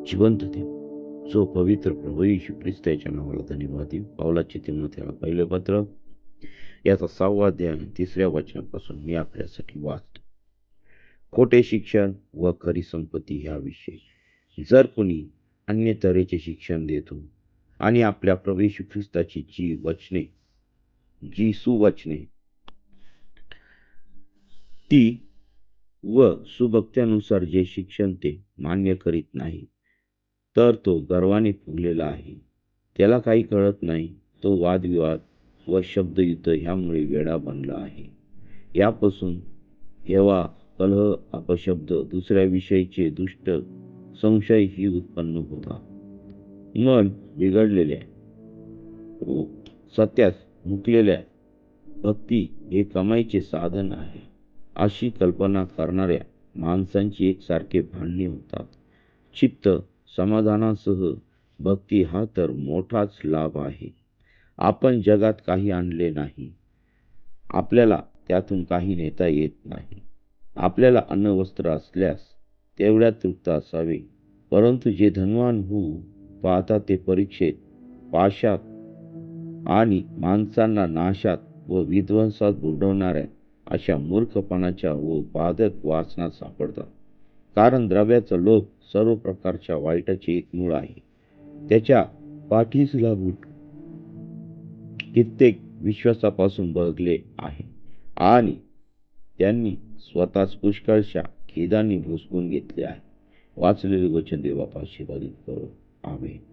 जिवंत देव, जो पवित्र प्रभू येशू ख्रिस्त याच्या नावाला धन्यवाद देऊ. पावलाचे तिमोथेला पहिले पत्र याचा 6वा अध्याय 3ऱ्या वचनापासून मी आपल्यासाठी वाचतो. खोटे शिक्षण व खरी संपत्ती ह्याविषयी जर कोणी अन्य तऱ्हेचे शिक्षण देतो आणि आपल्या प्रभू येशू ख्रिस्ताची जी सुवचने ती व सुभक्त्यानुसार जे शिक्षण ते मान्य करीत नाही, तर तो गर्वाने फुगलेला आहे. त्याला काही कळत नाही. तो वादविवाद व शब्दयुद्ध ह्यामुळे वेडा बनला आहे. यापासून हेवा, कलह, अपशब्द, दुसऱ्या विषयीचे दुष्ट संशय ही उत्पन्न होता. मन बिघडलेल्या व सत्यास मुकलेल्या भक्ती हे कमाईचे साधन आहे, अशी कल्पना करणाऱ्या माणसांची एकसारखे भांडणे होतात. चित्त समाधानासह भक्ती हा तर मोठाच लाभ आहे. आपण जगात काही आणले नाही. आपल्याला त्यातून काही नेता येत नाही. आपल्याला अन्न वस्त्र असल्यास तेवढ्यात तृप्त असावे. परंतु जे धनवान होऊ पाहतात ते परीक्षेत, पाशात आणि माणसांना नाशात व विध्वंसात बुडवणाऱ्या अशा मूर्खपणाच्या व बाधक वासनात सापडतात. कारण द्रव्याचा लोभ सर्व प्रकारच्या वाईटाचे एक मूळ आहे. त्याच्या पाठीस लागून कित्येक विश्वासापासून बळगले आहे आणि त्यांनी स्वतःच पुष्कळशा खेदांनी भुसकून घेतले आहे. वाचलेले वचन देवापाशी आशीर्वादित करो. आमेन.